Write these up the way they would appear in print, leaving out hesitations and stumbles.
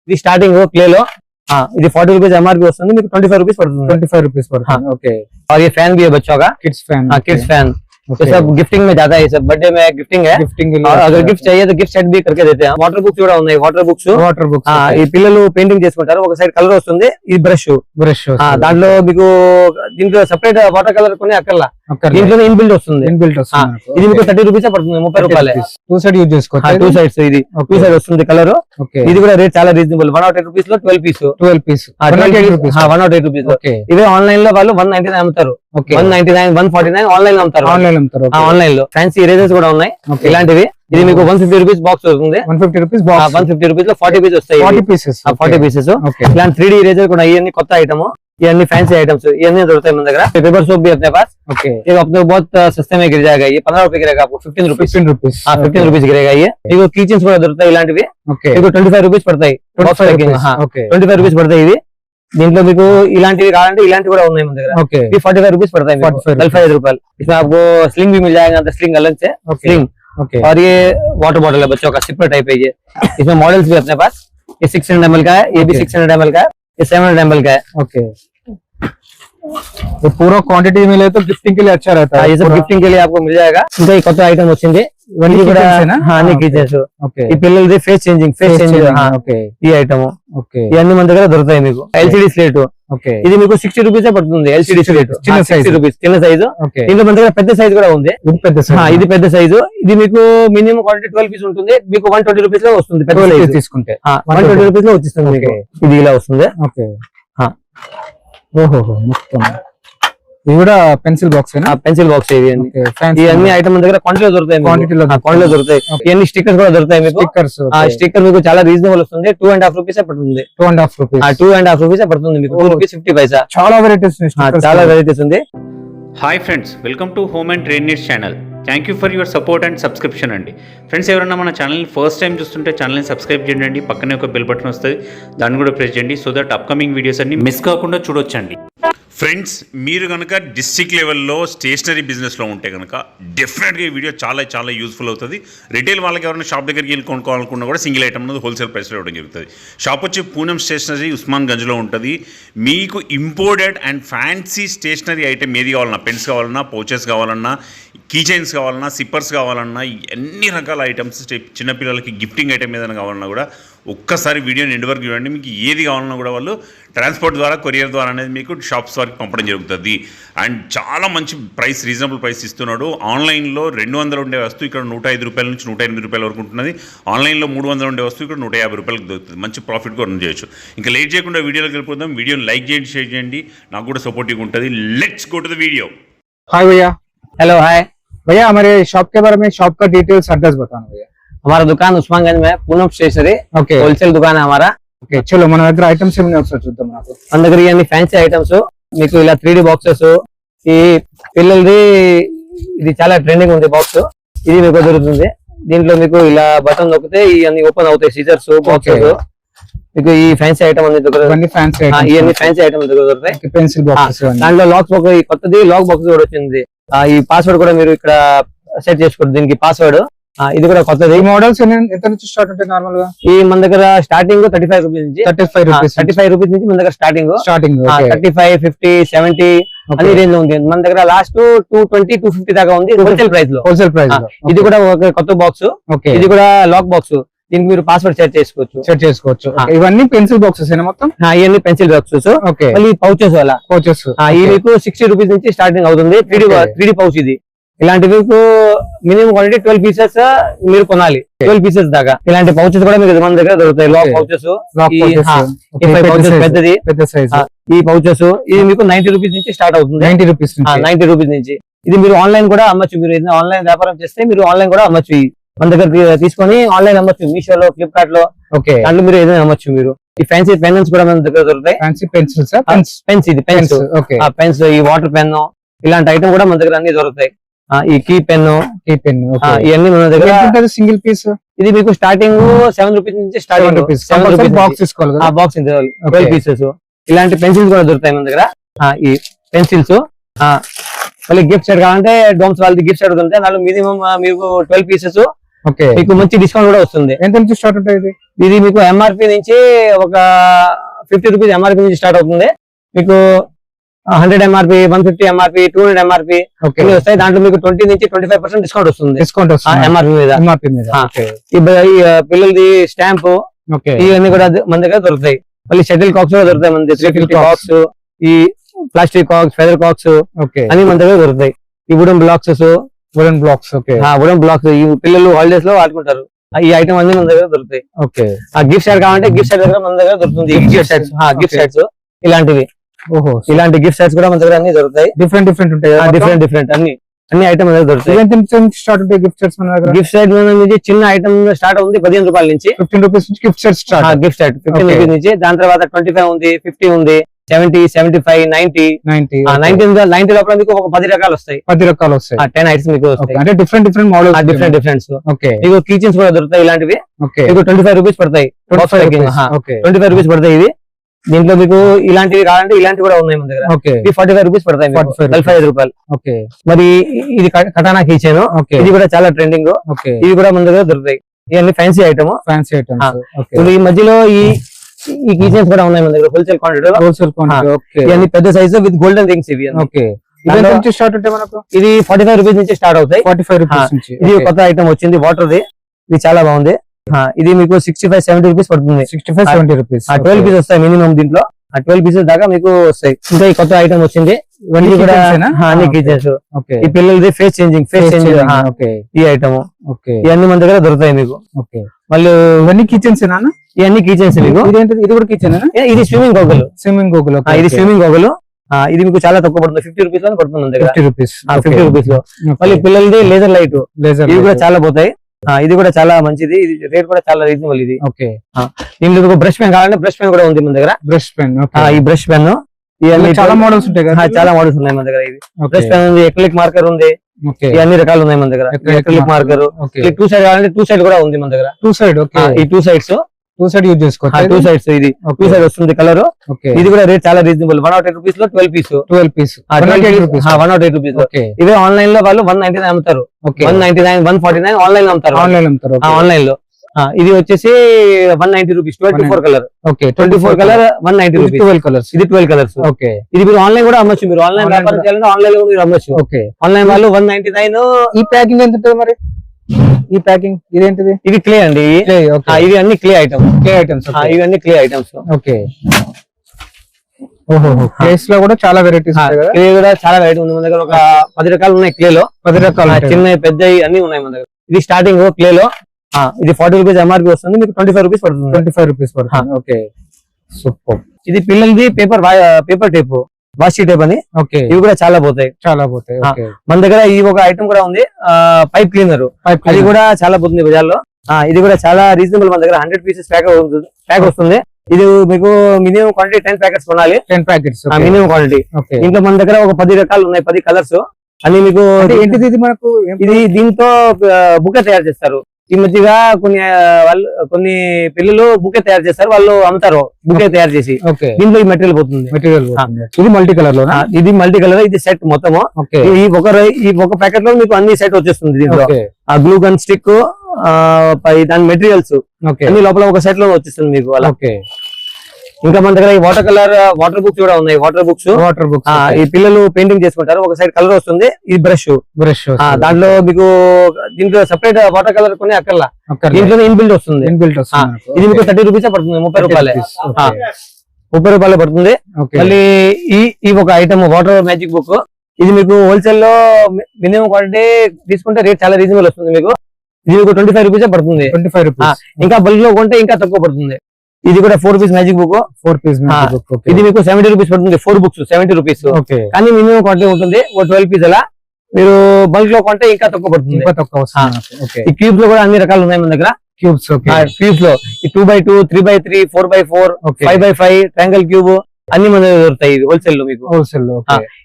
ఇది starting clay లో ఇది 40 రూపీస్ ఎంఆర్పీ వస్తుంది, మీకు 25 రూపీస్ పడుతుంది. 25 रुपीस पड़ता है. ओके. और ये फैन भी है बच्चों का, किड्स फैन. किड्स फैन ये सब गिफ्टिंग में जाता है, ये सब बर्थडे में गिफ्टिंग है. और अगर गिफ्ट चाहिए तो गिफ्ट सेट भी करके देते हैं. వాటర్ బుక్స్ కూడా ఉన్నాయి, వాటర్ బుక్స్. ఈ పిల్లలు పెయింటింగ్ చేసుకుంటారు, ఒక సైడ్ కలర్ వస్తుంది, ఇది బ్రష్. దాంట్లో మీకు దీంట్లో సెపరేట్ వాటర్ కలర్ కొని అక్కర్లా, దీంట్లో ఇన్బిల్ట్ వస్తుంది. ఇది మీకు 30 రూపీస్ పడుతుంది, 30 రూపాయలే. టూ సైడ్ యూజ్ చేసుకోవచ్చు, టూ సైడ్స్. ఇది టూ సైడ్ వస్తుంది కలర్. ఇది కూడా రేట్ చాలా రీజనబుల్, 108 రూపీస్ లో 12 పీస్. 108 రూపీస్. ఇవే ఆన్లైన్ లో వాళ్ళు 199 అమ్ముతారు, 199 149 ఆన్లైన్ అమ్ముతారు. ఆన్లైన్ లో ఫ్యాన్సీ ఎరేజర్స్ కూడా ఉన్నాయి ఇలాంటివి. ఇది మీకు 150 రూపీస్ బాక్స్ వస్తుంది. 150 రూపీస్ బాక్స్, 150 రూపీస్ లో 40 పీస్ వస్తాయి. 40 పీసెస్. ఇలాంటి 3D ఎరేజర్ కూడా, ఇవన్నీ కొత్త ఐటమ్, ఇవన్నీ ఫ్యాన్सी आइटम्स, इवన్నీ దొరుకుతాయి మన దగ్గర. पेपर सोप भी अपने पास. ये अपने बहुत सस्ते में गिर जाएगा, ये 15 रुपए गिरेगा आपको. 15 रुपीस गिरेगा ये. మీకు కిచెన్స్ కూడా దొరుకుతాయి ఇలాంటివి, మీకు 25 రూపీస్ పడతాయి. 25 రూపీస్ పడతాయి ఇవి. దీంట్లో మీకు ఇలాంటివి కావాలంటే ఇలాంటివి కూడా ఉన్నాయి మన దగ్గర. ये 45 रुपीस पड़ता है, 45 रुपए. इसमें आपको स्लिंग भी मिल जाएगा, स्लिंग अलग से स्लिंग. और ये वाटर बॉटल है बच्चों का, सिपर टाइप है ये. इसमें मॉडल्स भी अपने पास. ये 600 ml का है, ये भी 600 ml का है, ये 700 ml का है. तो पूरा क्वांटिटी मिले तो गिफ्टिंग के लिए अच्छा रहता है. ये सब गिफ्टिंग के लिए आपको मिल जाएगा. ఇంకా ఈ కొత్త ఐటమ్ వచ్చింది, ఇవన్నీ కూడా అన్ని కిచెన్స్. ఈ పిల్లలది ఫేస్ చేంజింగ్ ఈ ఐటమ్. ఇవన్నీ మన దగ్గర దొరుకుతాయి మీకు. ఎల్సిడి స్లేట్, ఇది మీకు 60 రూపీస్ పడుతుంది. ఎల్సిడి స్లేట్ చిన్న సైజు. దీంట్లో మన దగ్గర పెద్ద సైజు కూడా ఉంది. ఇది పెద్ద సైజు. ఇది మీకు మినిమం క్వాంటిటీ 12 పీస్ ఉంటుంది, మీకు 120 రూపీస్ లో వస్తుంది. పెద్ద సైజు తీసుకుంటే 120 రూపీస్ లో వచ్చిస్తుంది మీకు. ఇది ఇలా వస్తుంది. మొత్తం ఇది కూడా పెన్సిల్ బాక్స్, పెన్సిల్ బాక్స్. ఇవన్నీ ఐటమ్ మన దగ్గర క్వాంటిటీలో దొరుకుతాయి. క్వాంటిటీలో దొరుకుతాయి. ఇవన్నీ స్టిక్కర్స్ కూడా దొరుకుతాయి మీకు. స్టిక్కర్ మీకు చాలా రీజనబుల్ వస్తుంది, 2.5 రూపీస్ పడుతుంది. 2.5 రూపీస్ పడుతుంది మీకు. 2 రూపీస్ 50 పైసా. చాలా వెరైటీస్ ఉంది. Hi friends, welcome to home and trade needs channel. Thank you for your support and subscription అండి. ఫ్రెండ్స్, ఎవరైనా మన ఛానల్ని ఫస్ట్ టైం చూస్తుంటే ఛానల్ని సబ్స్క్రైబ్ చేయండి. పక్కనే ఒక బెల్ బటన్ వస్తుంది, దాన్ని కూడా ప్రెస్ చేయండి, సో దట్ అప్కమింగ్ వీడియోస్ అన్ని మిస్ కాకుండా చూడొచ్చండి. ఫ్రెండ్స్, మీరు కనుక డిస్ట్రిక్ట్ లెవెల్లో స్టేషనరీ బిజినెస్లో ఉంటే కనుక డెఫినెట్గా ఈ వీడియో చాలా యూస్ఫుల్ అవుతుంది. రిటైల్ వాళ్ళకి ఎవరైనా షాప్ దగ్గరికి వెళ్ళి కొనుక్కోవాలనుకున్నా కూడా సింగిల్ ఐటమ్ అనేది హోల్సేల్ ప్రైస్లో ఇవ్వడం జరుగుతుంది. షాప్ వచ్చి పూనం స్టేషనరీ, ఉస్మాన్ గంజ్లో ఉంటుంది. మీకు imported and fancy stationery item ఏది కావాలన్నా, పెన్స్ కావాలన్నా, పౌచెస్ కావాలన్నా, కీ చైన్స్ కావాలన్నా, సిప్పర్స్ కావాలన్నా, ఎన్ని రకాల ఐటమ్స్, చిన్నపిల్లలకి గిఫ్టింగ్ ఐటమ్ ఏదైనా కావాలన్నా కూడా ఒక్కసారి వీడియోని ఎండ్ వరకు చూడండి. మీకు ఏది కావాలన్నా కూడా వాళ్ళు ట్రాన్స్పోర్ట్ ద్వారా, కొరియర్ ద్వారా అనేది మీకు షాప్స్ వరకు పంపడం జరుగుతుంది. అండ్ చాలా మంచి ప్రైస్, రీజనబుల్ ప్రైస్ ఇస్తున్నాడు. ఆన్లైన్లో 200 ఉండే వస్తువు ఇక్కడ 105 రూపాయల నుంచి 108 రూపాయల వరకు ఉంటున్నది. ఆన్లైన్లో 300 ఉండే వస్తువు ఇక్కడ 150 రూపాయలకు దొరుకుతుంది. మంచి ప్రాఫిట్ కూడా రన్ చేయొచ్చు. ఇంకా లేట్ చేయకుండా వీడియోలోకి వెళ్ళిపోదాం. వీడియోని లైక్ చేయండి, షేర్ చేయండి, నాకు కూడా సపోర్టివ్గా ఉంటుంది. Let's go to the video. Hi भैया. हेलो, हाय भैया. हमारे शॉप के बारे में, शॉप का डिटेल्स, एड्रेस बताना भैया. हमारा दुकान उस्मानगंज में, पूनम स्टेशनरी. होलसेल दुकान है हमारा. చలో మన దగ్గర ఐటమ్స్ ఏమైనా ఒకసారి చూద్దాం. మన దగ్గర ఇవన్నీ ఫ్యాన్సీ ఐటమ్స్, మీకు ఇలా 3D బాక్సెస్. ఈ పిల్లలది ఇది చాలా ట్రెండింగ్ ఉంది బాక్స్, ఇది మీకు దొరుకుతుంది. దీంట్లో మీకు ఇలా బటన్ నొక్కితే ఇవన్నీ ఓపెన్ అవుతాయి, సీజర్స్, బాక్సెస్. మీకు ఈ ఫ్యాన్సీ ఐటమ్ అనేది ఇవన్నీ ఫ్యాన్సీ ఐటమ్ దొరుకుతాయి. పెన్సిల్ బాక్స్, దాంట్లో లాక్ బాక్స్, కొత్తది లాక్ బాక్స్ కూడా వచ్చింది. ఈ పాస్వర్డ్ కూడా మీరు ఇక్కడ సెట్ చేసుకోండి, దీనికి పాస్వర్డ్. ఇది కూడా కొత్తది. మోడల్స్ ఎంత నుంచి స్టార్ట్ ఉంటాయి నార్మల్ గా? ఈ మన దగ్గర స్టార్టింగ్ 35 రూపీస్ నుంచి, 35 రూపీస్ నుంచి మన దగ్గర స్టార్టింగ్ 35, 50, 70 అన్ని రేంజ్ లో ఉంది. మన దగ్గర లాస్ట్ 220, 250 దాకా ఉంది హోల్సేల్ ప్రైస్ లో. ఇది కూడా ఒక కొత్త బాక్స్, ఇది కూడా లాక్ బాక్స్. దీనికి మీరు పాస్వర్డ్ సెట్ చేసుకోవచ్చు. ఇవన్నీ పెన్సిల్ బాక్సెస్ మొత్తం. ఇవన్నీ పెన్సిల్ బాక్సెస్. మళ్ళీ పౌచెస్, అలా పౌచెస్. ఇది మీకు 60 రూపీస్ నుంచి స్టార్టింగ్ అవుతుంది. 3D pouch. ఇది ఇలాంటి మీకు మినిమం క్వాంటిటీ 12 పీసెస్ మీరు కొనాలి, 12 పీసెస్ దాకా. ఇలాంటి పౌచెస్ కూడా మీకు మన దగ్గర దొరుకుతాయి. లాక్ పౌచెస్, పెద్దది, పెద్ద సైజ్. ఈ పౌచెస్ ఇది మీకు 90 రూపీస్ నుంచి స్టార్ట్ అవుతుంది. 90 రూపీస్ నుంచి. ఇది మీరు ఆన్లైన్ కూడా అమ్మచ్చు. మీరు ఏదైనా ఆన్లైన్ వ్యాపారం చేస్తే మీరు ఆన్లైన్ కూడా అమ్మచ్చు. మన దగ్గర తీసుకొని ఆన్లైన్ అమ్మచ్చు, మీషోలో, ఫ్లిప్కార్ట్ లో. దాంట్లో మీరు ఏదైనా అమ్మచ్చు. మీరు ఈ ఫ్యాన్సీ పెన్స్ కూడా మన దగ్గర దొరుకుతాయి. పెన్స్, ఇది పెన్స్, ఈ వాటర్ పెన్, ఇలాంటి ఐటమ్ కూడా మన దగ్గర అన్ని దొరుకుతాయి. ఈ కీ పెన్, ఇవన్నీ మన దగ్గర. సింగిల్ పీస్ ఇది మీకు స్టార్టింగ్ 7 రూపీస్ నుంచి స్టార్టింగ్. Box 12 pieces. ఇలాంటి పెన్సిల్స్ కూడా దొరుకుతాయి మన దగ్గర. ఈ పెన్సిల్స్ మళ్ళీ గిఫ్ట్ సెట్ కావాలంటే డోమ్స్ వాళ్ళది గిఫ్ట్ సెట్ దొరుకుతాయి. దాంట్లో మినిమం మీకు 12 పీసెస్ ఓకే, మీకు మంచి డిస్కౌంట్ కూడా వస్తుంది. ఎంత నుంచి స్టార్ట్ ఉంటాయి ఇది? ఇది మీకు ఎంఆర్పి నుంచి ఒక 50 రూపీస్ ఎంఆర్పి నుంచి స్టార్ట్ అవుతుంది. మీకు 100 ఎంఆర్పి, 150 ఎంఆర్పి, 200 ఎంఆర్పి ఓకే, వస్తాయి. దాంట్లో మీకు 20 నుంచి 25% డిస్కౌంట్ వస్తుంది డిస్కౌంట్ వస్తుంది ఎంఆర్పి మీద. ఎంఆర్పి మీద. ఓకే, ఈ పిల్లలది స్టాంపు ఓకే, ఇవన్నీ కూడా మన దగ్గర దొరుకుతాయి. మళ్ళీ షటిల్ కాక్స్ కూడా దొరుకుతాయి మన దగ్గర. 350 కాక్స్, ఈ plastic cocks, feather cocks okay, అన్ని మన దగ్గర దొరుకుతాయి. ఈ wooden blocks, wooden blocks. Okay, wooden blocks ఈ పిల్లలు హాలిడేస్ లో ఆడుకుంటారు. ఈ ఐటమ్ అన్ని మన దగ్గర దొరుకుతాయి. ఓకే, గిఫ్ట్ సెట్ కావాలంటే గిఫ్ట్ సెట్ దగ్గర మన దగ్గర దొరుకుతుంది. గిఫ్ట్ సెట్స్, గిఫ్ట్ సెట్స్ ఇలాంటివి. ఓహో, ఇలాంటి గిఫ్ట్ సెట్స్ కూడా మన దగ్గర అన్ని దొరుకుతాయి. డిఫరెంట్ డిఫరెంట్ ఉంటాయి. డిఫరెంట్ అన్ని ఐటమ్ మన దగ్గర దొరుకుతాయి. ఎంత నుంచి స్టార్ట్ ఉంటాయి గిఫ్ట్ సెట్స్ మన దగ్గర? గిఫ్ట్ సెట్ నుంచి చిన్న ఐటమ్ స్టార్ట్ ఉంది 15 రూపాయల నుంచి. 15 రూపీస్ నుంచి gift set start. Gift set 15 Okay. Rupees నుంచి. దాని తర్వాత 25 ఉంది, 50 ఉంది, 70, 75, 90. 90 లోపల మీకు ఒక 10 రకాలు వస్తాయి. 10 రకాలు వస్తాయి. 10 ఐటమ్స్ మీకు ఓకే, వస్తాయి. అంటే different different models. Differents. Okay, మీకు కిచెన్స్ కూడా దొరుకుతాయి ఇలాంటివి. ఓకే, మీకు 25 రూపీస్ పడతాయి. 25 రూపీస్. ఓకే, 25 రూపీస్ పడతాయి ఇది. దీంట్లో మీకు ఇలాంటివి కావాలంటే ఇలాంటివి కూడా ఉన్నాయి మన దగ్గర. ఓకే, ఇది 45 రూపీస్ పడతాయి. 45 రూపాయలు. ఓకే, మరి ఇది కటానా కిచెన్. ఓకే, ఇది కూడా చాలా ట్రెండింగ్. ఓకే, ఇది కూడా మన దగ్గర దొరుకుతాయి. ఇవన్నీ fancy item. Fancy items. Okay, ఇప్పుడు ఈ మధ్యలో ఈ కిచెన్స్ కూడా ఉన్నాయి మన దగ్గర హోల్సేల్ క్వాంటిటీలో. Wholesale quantity. ఓకే, ఇవన్నీ పెద్ద సైజు విత్ గోల్డెన్ రింగ్స్ ఇవి. ఓకే, ఇది ఎంత నుంచి స్టార్ట్ ఉంటాయి మనకు? ఇది 45 రూపీస్ నుంచి స్టార్ట్ అవుతాయి. 45 రూపీస్ నుంచి. ఇది కొత్త ఐటమ్ వచ్చింది వాటర్ ది. ఇది చాలా బాగుంది. ఇది మీకు 65-70 రూపీస్ పడుతుంది. 65-70 రూపీస్. 12 పీసెస్ వస్తాయి మినిమం దీంట్లో. 12 పీసెస్ దాకా మీకు వస్తాయి. ఇంకా ఈ కొత్త ఐటమ్ వచ్చింది. ఇవన్నీ కూడా అన్ని కిచెన్స్. ఓకే, ఈ పిల్లలది ఫేస్ చేంజింగ్. ఓకే, ఈ ఐటమ్. ఓకే, ఇవన్నీ మన దగ్గర దొరుకుతాయి మీకు. ఓకే, మళ్ళీ ఇవన్నీ కిచెన్స్ ఏనా? ఇవన్నీ కిచెన్స్ మీకు. ఇదేంటిది? ఇది కూడా కిచెన్. ఇది స్విమ్మింగ్ గోగులు. స్విమ్మింగ్ గోగులు. ఇది స్విమ్మింగ్ గోగులు. ఇది మీకు చాలా తక్కువ పడుతుంది. 50 రూపీస్ లో పడుతుంది మన దగ్గర. 50 రూపీస్. 50 రూపీస్ లో. మళ్ళీ పిల్లలది లేజర్ లైట్. లేజర్ ఇవి కూడా చాలా పోతాయి. ఇది కూడా చాలా మంచిది. ఇది రేట్ కూడా చాలా రీజనబుల్. ఇది ఓకే, దీంట్లో బ్రష్ పెన్ కావాలంటే బ్రష్ పెన్ కూడా ఉంది మన దగ్గర. Brush pen. ఈ బ్రష్ పెన్ ఇవన్నీ చాలా మోడల్స్ ఉంటాయి కదా? చాలా మోడల్స్ ఉన్నాయి మన దగ్గర. ఇది బ్రష్ పెన్ ఉంది, ఎక్లిక్ మార్కర్ ఉంది. ఓకే, ఇవన్నీ రకాలు ఉన్నాయి మన దగ్గర. ఎక్లిక్ మార్కర్. ఓకే, 2 సైడ్ కావాలంటే 2 సైడ్ కూడా ఉంది మన దగ్గర. 2 సైడ్. ఓకే, ఈ 2 సైడ్స్. 2 సైడ్ యూజ్ చేసుకోవచ్చు. 2 సైడ్స్. ఇది 2 సైడ్ వస్తుంది కలర్. ఓకే, ఇది కూడా రేట్ చాలా రీజనబుల్. 108 రూపీస్ లో 12 piece. 12 piece. 108 rupees. 108 rupees. Okay, ఇదే ఆన్లైన్ లో వాళ్ళు 199 అమ్ముతారు. ఓకే, 199, 149 ఆన్లైన్ లో అమ్ముతారు. ఆన్లైన్ అమ్ముతారు. ఆన్లైన్ లో ఇది వచ్చేసి 190 rupees. 24 colour. Okay, 24 colour 190 rupees. 12 colours. ఇది 12 కలర్స్. ఓకే, ఇది మీరు ఆన్లైన్ కూడా అమ్మొచ్చు. మీరు ఆన్లైన్ Online వ్యాపారం చేయాలంటే ఆన్లైన్ లో మీరు అమ్మొచ్చు. ఓకే, ఆన్లైన్ వాళ్ళు 199. ఈ ప్యాకింగ్ ఎంత ఉంటుంది మరి? ఈ ప్యాకింగ్ ఇదేంటిది? ఇది క్లే అండి. ఓకే, ఇవి అన్ని క్లే ఐటమ్స్. Clay items. ఇవి అన్ని క్లే ఐటమ్స్. ఓకే, ఓహో, క్లేస్ లో కూడా చాలా వెరైటీస్ ఉంటాయి కదా? క్లే కూడా చాలా వెరైటీ ఉంది మన దగ్గర. ఒక 10 రకాలు ఉన్నాయి క్లే లో. 10 రకాలు. చిన్న పెద్ద అన్ని ఉన్నాయి మన దగ్గర. ఇది స్టార్టింగ్ క్లే లో. ఇది 40 రూపీస్ ఎంఆర్పి వస్తుంది. మీకు 25 రూపీస్ పడుతుంది. 25 రూపీస్ పడుతుంది. Okay, super. ఇది పిల్లలది పేపర్ టేప్, వాషి టేప్ అని. ఓకే, ఇవి కూడా చాలా పోతాయి. చాలా పోతాయి. ఓకే, మన దగ్గర ఈ ఒక ఐటమ్ కూడా ఉంది. Pipe cleaner. అది కూడా చాలా పోతుంది బజార్లో. ఇది కూడా చాలా రీజనబుల్. మన దగ్గర 100 పీసెస్ ప్యాక్ వస్తుంది. ఇది మీకు మినిమం క్వాంటిటీ 10 ప్యాకెట్స్ కొనాలి. 10 ప్యాకెట్స్ మినిమం క్వాంటిటీ. ఓకే, ఇంట్లో మన దగ్గర ఒక 10 రకాలు ఉన్నాయి. 10 కలర్స్ అన్ని మీకు. ఏంటిది ఇది మనకు? ఇది దీంతో బుకే తయారు చేస్తారు. ఈ మధ్యగా కొన్ని పిల్లలు బుకే తయారు చేస్తారు. వాళ్ళు అమ్ముతారు బుకే తయారు చేసి. ఓకే, దీంట్లో ఈ మెటీరియల్ పోతుంది. మెటీరియల్. ఇది మల్టీ కలర్ లో. ఇది మల్టీ కలర్. ఇది సెట్ మొత్తము. ఓకే, ఈ ఒక ప్యాకెట్ లో మీకు అన్ని సెట్ వచ్చేస్తుంది. దీంట్లో ఓకే, ఆ గ్లూ గన్ స్టిక్, దాని మెటీరియల్స్ ఓకే, అన్ని లోపల ఒక సెట్ లో వచ్చేస్తుంది మీకు అలా. ఓకే, ఇంకా మన దగ్గర ఈ వాటర్ బుక్స్ కూడా ఉన్నాయి. Water books. ఈ పిల్లలు పెయింటింగ్ చేసుకుంటారు. ఒక సైడ్ కలర్ వస్తుంది. ఈ బ్రష్. దాంట్లో మీకు దీంట్లో సెపరేట్ వాటర్ కలర్ కొని అక్కర్లా. దీంట్లో ఇన్బిల్ట్ వస్తుంది. ఇది మీకు 30 రూపీస్ పడుతుంది. 30 రూపాయలే. 30 రూపాయలే పడుతుంది. మళ్ళీ ఈ ఒక ఐటమ్ వాటర్ మ్యాజిక్ బుక్. ఇది మీకు హోల్సేల్ లో మినిమం క్వాంటిటీ తీసుకుంటే రేట్ చాలా రీజనబుల్ వస్తుంది మీకు. ఇది మీకు 25 రూపీస్ పడుతుంది. 25 రూపీస్. ఇంకా బల్క్ లో కొంటే ఇంకా తక్కువ పడుతుంది. ఇది కూడా 4 piece magic book. 4 piece magic book. ఇది మీకు 70 రూపీస్ పడుతుంది. 4 బుక్స్ 70 రూపీస్. కానీ మినిమం క్వాంటిటీ ఉంటుంది. ఓ 12 పీస్ అలా. మీరు బల్క్ లో కొంటే ఇంకా తక్కువ పడుతుంది. ఈ క్యూబ్స్ లో కూడా అన్ని రకాలు ఉన్నాయి మన దగ్గర. క్యూబ్స్ లో 2x2, 3x3, 4x4, 5x5 triangle cube అన్ని మన దగ్గర దొరుకుతాయి హోల్సేల్ లో మీకు. హోల్సేల్ లో.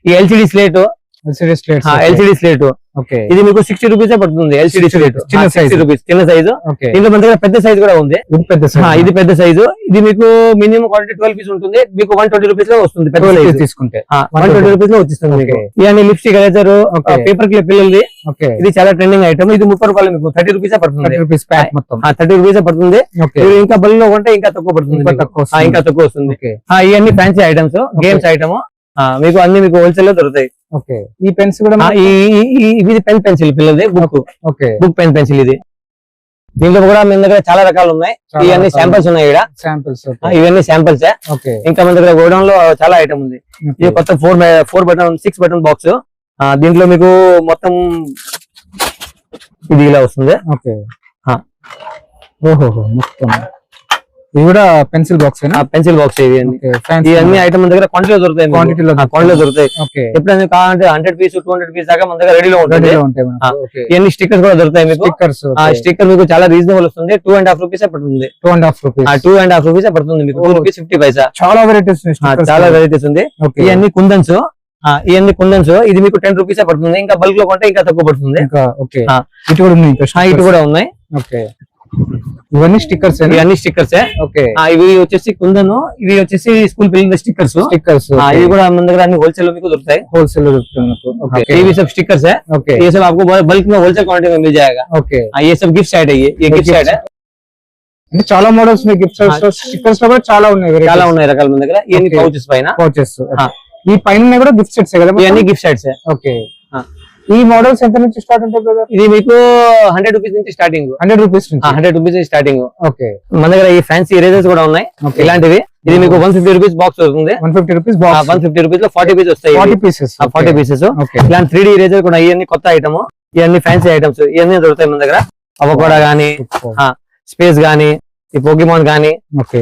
ఈ LCD slate LCD slates. LCD slate. Okay. ఇది మీకు 60 రూపీస్ పడుతుంది. ఎల్సిడి స్లేట్ చిన్న size. 60 రూపీస్ చిన్న సైజు. ఓకే. దీంట్లో మన దగ్గర పెద్ద సైజ్ కూడా ఉంది. ఇది పెద్ద size. ఇది పెద్ద సైజు. ఇది మీకు మినిమం క్వాంటిటీ 12 పీస్ ఉంటుంది. మీకు 120 రూపీస్ లో వస్తుంది. పెద్ద 12 సైజ్ తీసుకుంటే 120 రూపీస్ లో వచ్చిస్తుంది మీకు. ఇవన్నీ lipstick eraser, Okay. Paper clip పిల్లలది. ఓకే. ఇది చాలా ట్రెండింగ్ ఐటమ్. ఇది 30 రూపాయలు మీకు 30 రూపీస్ పడుతుంది. 30 రూపీస్ ప్యాక్ మొత్తం. 30 రూపీస్ పడుతుంది. ఓకే. మీరు ఇంకా బల్క్ లో కొంటే ఇంకా తక్కువ పడుతుంది. ఇంకా మీకు. తక్కువ వస్తుంది. ఇంకా తక్కువ వస్తుంది. ఓకే. ఇవన్నీ ఫ్యాన్సీ ఐటమ్స్, గేమ్స్ ఐటమ్ మీకు అన్ని మీకు హోల్సేల్ లో దొరుకుతాయి. ఓకే. ఈ పెన్స్ కూడా ఇది పెన్ పెన్సిల్ పిల్లలది book. Okay. Book pen pencil ఇది. దీంట్లో కూడా మన దగ్గర చాలా రకాలు ఉన్నాయి. చాలా ఇవన్నీ రకాలు. శాంపిల్స్ ఉన్నాయి ఇక్కడ. శాంపిల్స్. ఇవన్నీ శాంపిల్స్. ఓకే. ఇంకా మన దగ్గర గోడౌన్ లో చాలా ఐటమ్ ఉంది. ఇది కొత్త 4 బటన్ 6 బటన్ బాక్స్. దీంట్లో మీకు మొత్తం ఇది ఇలా వస్తుంది. ఓకే. ఆ. ఓహో మొత్తం ఇది కూడా పెన్సిల్ బాక్స్ పెన్సిల్ బాక్స్ ఇవి అన్ని. ఇవన్నీ ఐటమ్ మన దగ్గర క్వాంటిటీలో దొరుకుతాయి. క్వాంటిటీలో క్వాంటిటీలో దొరుకుతాయి. ఓకే. ఎప్పుడైనా కావాలంటే 100 పీస్ 200 పీస్ దాకా మన దగ్గర రెడీలో ఉంటుంది. రెడీలో ఉంటాయి మనకు. ఓకే. ఇవన్నీ స్టిక్కర్స్ కూడా దొరుకుతాయి మీకు. స్టిక్కర్స్. స్టిక్కర్ మీకు చాలా రీజనబుల్ వస్తుంది. 2.5 రూపీస్ పడుతుంది. 2.5 రూపీస్. 2.5 రూపీస్ పడుతుంది మీకు. 2 రూపీస్ 50 పైసా. చాలా వెరైటీస్ చాలా వెరైటీస్ ఉంది. ఓకే. ఇవన్నీ కుందన్స్. ఇవన్నీ కుందన్స్. ఇది మీకు 10 రూపీస్ పడుతుంది. ఇంకా బల్క్ లో కొంటే ఇంకా తక్కువ పడుతుంది. ఇంకా ఓకే. ఆ. ఇటు కూడా ఉన్నాయి. ఇటు కూడా ఉన్నాయి. ఓకే. ఇవన్నీ స్టిక్కర్స్. ఇవన్నీ స్టిక్కర్స్. ఓకే. ఇవి వచ్చేసి కుందను. ఇవి వచ్చేసి స్కూల్ పిల్లల స్టిక్కర్స్. స్టిక్కర్స్. ఇవి కూడా మన దగ్గర అన్ని హోల్సేల్ లో మీకు దొరుకుతాయి. होलसेल में दొరుకుతాయి మనకు. ఓకే. ये भी सब स्टिकर्स है. ओके. ये सब आपको बल्क में होलसेल क्वांटिटी में मिल जाएगा. ఓకే. ये सब गिफ्ट साइड है. ये गिफ्ट साइड है. అంటే చాలా మోడల్స్ ఉన్నాయి. గిఫ్ట్స్ స్టిక్కర్స్ లో కూడా చాలా ఉన్నాయి. చాలా ఉన్నాయి రకాల మన దగ్గర. ఇవన్నీ Okay. పౌచెస్ పైన. పౌచెస్. ఈ పైన కూడా గిఫ్ట్ సెట్స్ కదా. ఇవన్నీ గిఫ్ట్ సైడ్స్. ఓకే. ఈ మోడల్స్ ఎంత నుంచి స్టార్ట్ ఉంటాయి బ్రదర్? ఇది మీకు 100 రూపీస్ నుంచి స్టార్టింగ్. 100 రూపీస్ నుంచి. 100 రూపీస్ స్టార్టింగ్. ఓకే. మన దగ్గర ఈ ఫ్యాన్సీ ఎరేజర్స్ కూడా ఉన్నాయి. Okay. ఇలాంటివి. ఇది మీకు 150 రూపీస్ బాక్స్ వస్తుంది. 150 రూపీస్ బాక్స్. 150 రూపీస్ లో 40 పీస్ వస్తాయి. 40 పీసెస్. 40 పీసెస్. ఓకే. ఇలాంటి 3D ఎరేజర్ కూడా ఇవన్నీ కొత్త ఐటమ్. ఇవన్నీ ఫ్యాన్సీ ఐటమ్స్. ఇవన్నీ దొరుకుతాయి మన దగ్గర. అవకోడా గానీ, స్పేస్ గానీ, ఈ పోకిమాన్ గానీ, ఓకే.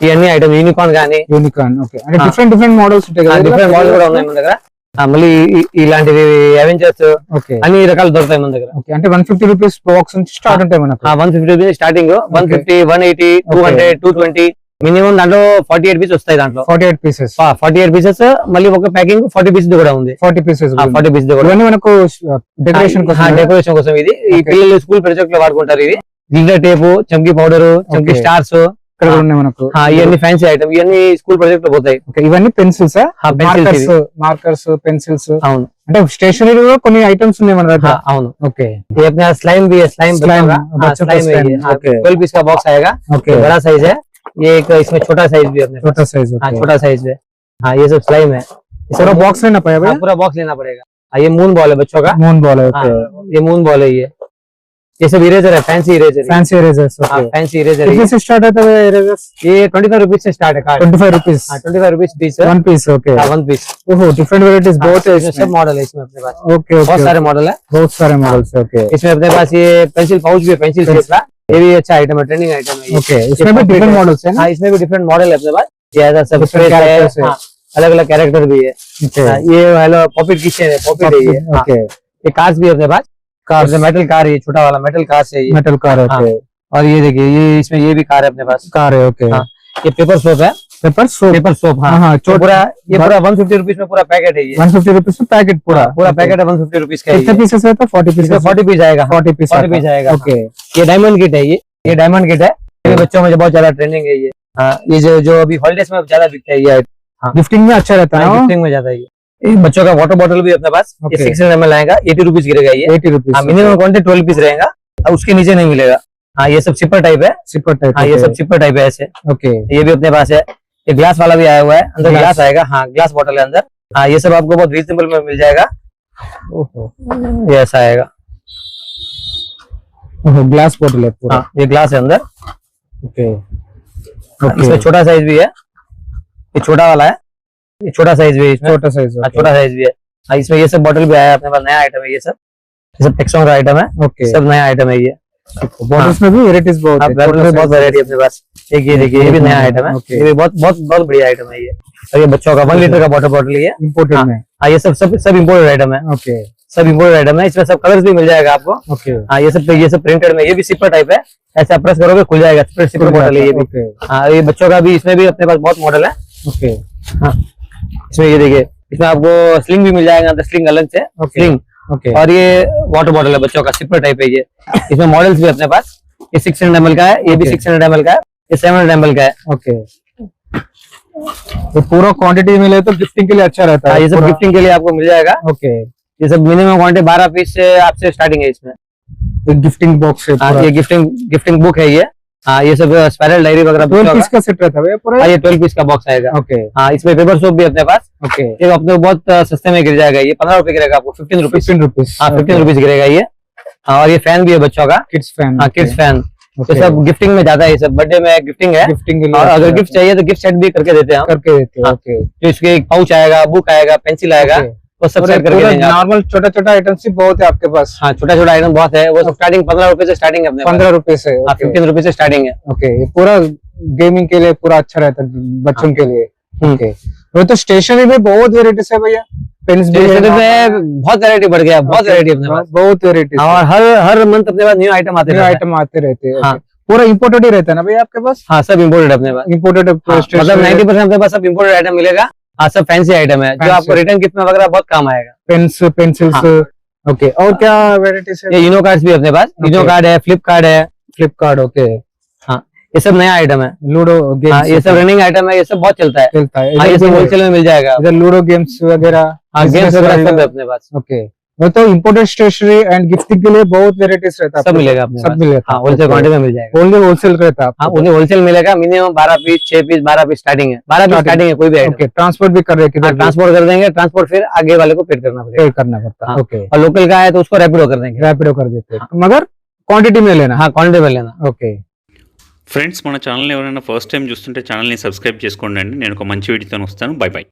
ఇవన్నీ ఐటమ్ యూనికార్న్ గానీ, యూనికార్న్. ఓకే. అంటే డిఫరెంట్ మోడల్స్ ఉంటాయి కదా. డిఫరెంట్ మోడల్ కూడా ఉన్నాయి మన దగ్గర. మళ్ళీ ఇలాంటివి అవెంజర్స్ ఓకే. అన్ని రకాలు దొరుకుతాయి మన దగ్గర. ఓకే. అంటే 150 రూపీస్ బాక్స్ నుంచి స్టార్ట్ ఉంటాయి మనకు. 150 రూపీస్ స్టార్టింగ్. 150, 180, 200, 220 మినిమం దాంట్లో 48 పీస్ వస్తాయి. దాంట్లో 48 పీసెస్. 48 పీసెస్. మళ్ళీ ఒక ప్యాకింగ్ 40 పీస్ కూడా ఉంది. 40 పీసెస్. 40 పీస్ కూడా. ఇవన్నీ మనకు డెకరేషన్ కోసం. డెకరేషన్ కోసం ఇది. ఈ పిల్లలు స్కూల్ ప్రాజెక్ట్ లో వాడుకుంటారు. ఇది గ్లిటర్ టేప్, చమ్కీ పౌడర్, చమ్కీ Okay. స్టార్స్. ఇక్కడ కూడా ఉన్నాయి మనకు. ఇవన్నీ ఫ్యాన్సీ ఐటమ్. ఇవన్నీ స్కూల్ ప్రాజెక్ట్ లో పోతాయి. ఓకే. ఇవన్నీ పెన్సిల్స్. పెన్సిల్స్. Markers pencils. అవును. అంటే స్టేషనరీ లో కొన్ని ఐటమ్స్ ఉన్నాయి మన దగ్గర. అవును. ఓకే. ये अपने स्लाइम भी है. स्लाइम Slime, बच्चों का बच्चों का स्लाइम है ये. slime, okay. 12 पीस का बॉक्स आएगा. ओके. ये बड़ा साइज है. ये एक इसमें छोटा साइज भी है अपने पास. छोटा साइज. छोटा साइज है. ये सब स्लाइम है. पूरा बॉक्स लेना पड़ेगा. पूरा बॉक्स लेना पड़ेगा. ये मून बॉल है बच्चों का. मून बॉल है. ओके. ये मून बॉल है. ये सब इरेजर है. Fancy eraser. Fancy erasers. Okay. Fancy eraser. कितने से स्टार्ट होता है इरेजर्स? ये 25 रुपीस से स्टार्ट है. Card 25 rupees. 25 rupees piece. One piece. Okay. 1 piece. ओहो डिफरेंट वेराइटीज बहुत है इसमें. सब मॉडल है इसमें अपने पास. ओके. बहुत सारे मॉडल है. बहुत सारे मॉडल्स. ओके. इसमें अपने पास ये पेंसिल पाउच भी है. पेंसिल शेप का. ये भी अच्छा आइटम है. ट्रेंडिंग आइटम है. ओके. इसमें भी डिफरेंट मॉडल्स है ना? हाँ, इसमें भी डिफरेंट मॉडल है अपने पास. ये ऐसा सब Different characters है. अलग अलग कैरेक्टर भी है. ओके. ये हेलो पॉकेट किचन है. पॉकेट है ये. ओके. ये कार्स भी है अपने पास. कार्स मेटल कार है. छोटा वाला मेटल कार है ये. Metal car. ओके. और ये देखिए ये इसमें ये भी कार है अपने पास. कार है. ओके. ये पेपर सोप है. Paper soap. Paper soap. हाँ हाँ. ये पूरा 150 रुपीस में पूरा पैकेट है. ये 150 रुपीस में पैकेट पूरा. पूरा पैकेट है 150 रुपीस का. कितने पीसेस है? तो 40 पीसेस. 40 पीस आएगा. 40 पीस. 40 पीस आएगा. ओके. ये डायमंड किट है. ये डायमंड किट है. ये बच्चों में बहुत ज्यादा ट्रेंडिंग है ये. ये जो अभी हॉलिडेज में ज्यादा बिकता है ये. गिफ्टिंग में अच्छा रहता है. गिफ्टिंग में ज्यादा ये बच्चों का वाटर बॉटल भी अपने पास. ये Okay. 600 ml आएगा. 80 रुपीस गिरेगा ये. 80 रुपीस. मिनिमम क्वांटिटी 12 पीस रहेगा. अब उसके नीचे नहीं मिलेगा. ये सब सिपर टाइप है. Sipper type. ये सब सिपर टाइप है ऐसे. ओके. ये भी अपने पास है. ये ग्लास वाला भी आया हुआ है. अंदर Glass. ग्लास आएगा. हाँ, ग्लास बॉटल है अंदर. ये सब आपको बहुत रीजनेबल में मिल जाएगा. ओहो. ये ऐसा आएगा. ग्लास बॉटल है पूरा. ये ग्लास है अंदर. ओके. इसमें छोटा साइज भी है. ये छोटा वाला है. ये छोटा साइज भी है इसमें. छोटा साइज. छोटा साइज भी है. इसमें ये सब बॉटल भी आया है अपने पास. नया आइटम है ये सब. ये सब टेक्सोन का आइटम है. ओके. सब नया आइटम है ये. बॉटल्स में भी वेराइटीज बहुत है. बॉटल में बहुत वैरायटी अपने पास. एक ये देखिए ये भी नया आइटम है. Okay. ये भी बहुत बहुत बहुत बढ़िया आइटम है ये. और ये बच्चों का 1 लीटर का वाटर बॉटल है. इंपोर्टेड में. ये सब इम्पोर्टेड आइटम है. ओके. सब इम्पोर्टेड आइटम है. इसमें सब कलर्स भी मिल जाएगा आपको. ओके. ये सब प्रिंटेड में. ये भी सिपर टाइप है. ऐसे आप प्रेस करोगे खुल जाएगा. सिपर बॉटल है ये भी. ओके. ये बच्चों का भी इसमें भी अपने पास बहुत मॉडल है. ओके. इसमें ये देखिए इसमें आपको स्लिंग भी मिल जाएगा, अंदर स्लिंग अलग से स्लिंग। ओके और ये वाटर बॉटल है बच्चों का, सिपर टाइप है ये। इसमें मॉडल्स भी अपने पास, ये 600 ml का है, ये भी 600 ml का है, ये 700 ml का है। ओके, तो पूरा क्वांटिटी मिले तो गिफ्टिंग के लिए अच्छा रहता है। ये सब गिफ्टिंग के लिए आपको मिल जाएगा। ओके, ये सब मिनिमम क्वांटिटी 12 पीस से आपसे स्टार्टिंग है इसमें। गिफ्टिंग बॉक्स है पूरा। ये गिफ्टिंग बुक है ये। ये सब स्पाइरल डायरी वगैरह 12 पीस का सेट रहता है भैया पूरा। ये 12 पीस का बॉक्स आएगा। ओके, इसमें पेपर सोप भी अपने पास। ओके, ये अपने को बहुत सस्ते में गिर जाएगा, ये 15 रुपए गिरेगा आपको, 15 रुपीज। 15 रुपीज। 15 रुपीज गिरेगा ये। और ये फैन भी है बच्चों का, kids fan. Kids fan. Okay. ये सब गिफ्टिंग में जाता है, ये सब बर्थडे में गिफ्टिंग है। गिफ्टिंग के लिए और अगर अच्छा गिफ्ट चाहिए तो गिफ्ट सेट भी करके देते हैं हम। करके देते हैं। ओके, तो इसके एक पाउच आएगा, बुक आएगा, पेंसिल आएगा, Okay. वो सब सेट करके देंगे आप। नॉर्मल छोटा छोटा आइटम्स ही बहुत है आपके पास। हाँ, छोटा छोटा आइटम बहुत है, वो सब स्टार्टिंग 15 रुपए से स्टार्टिंग है अपने 15 रुपए से। 15 रुपए से स्टार्टिंग है। ओके, ये पूरा गेमिंग के लिए पूरा अच्छा रहता है बच्चों के लिए। ओके, वो तो स्टेशनरी में बहुत वेराइटीज है भैया, पेन्स भी है। स्टेशनरी में बहुत वैरायटी बढ़ गया, बहुत वैरायटी अपने पास, बहुत वेराइटीज और हर मंथ अपने पास न्यू आइटम आते न्यू रहते हैं। आइटम आते रहते हैं। हाँ। Okay. पूरा इंपोर्टेड ही रहता है ना भैया आपके पास? हाँ, सब इम्पोर्टेड अपने पास। इंपोर्टेड मतलब 90% अपने पास सब इम्पोर्टेड आइटम मिलेगा। हाँ, सब फैंसी आइटम है, जो Fancy। आपको रिटर्न गिफ्ट में वगैरह बहुत काम आएगा। Pens, pencils. ओके, और क्या वेराइटीज है? ये इनो कार्ड्स भी अपने पास, इनो कार्ड है, फ्लिप कार्ड है। फ्लिपकार्ट। ओके, हाँ, ये सब नया आइटम है। लूडो हाँ, गेम्स ये सब रनिंग आइटम है, ये सब बहुत चलता है। चलता है। हाँ, ये सब होलसेल में मिल जाएगा। इधर लूडो गेम्स वगैरह। हाँ, गेम्स वगैरह सब है अपने पास, ओके, वो तो इम्पोर्टेड स्टेशनरी एंड गिफ्टिंग के लिए बहुत वेराइटीज रहता है। सब मिलेगा अपने सब पास। मिलेगा। हाँ, होलसेल क्वांटिटी में मिल जाएगा। ओनली होलसेल रहता है। हाँ, उन्हें होलसेल मिलेगा, minimum 12 piece, 6 piece, 12 piece starting है। 12 पीस स्टार्टिंग है कोई भी आइटम। ओके, ट्रांसपोर्ट भी कर रहे हैं किधर? ट्रांसपोर्ट कर देंगे, ट्रांसपोर्ट फिर आगे वाले को पेड करना पड़ेगा। पे करना पड़ता है। हाँ। ओके, और लोकल का है तो उसको रैपिडो कर देंगे। रैपिडो कर देते हैं, मगर क्वांटिटी में लेना। हाँ, क्वांटिटी में लेना। ఓకే, ఫ్రెండ్స్ మన ఛానల్ ఎవరైనా ఫస్ట్ టైం చూస్తుంటే ఛానల్ని సబ్స్క్రైబ్ చేసుకోండి అండి. నేను ఒక మంచి వీడియోతో వస్తాను. By by.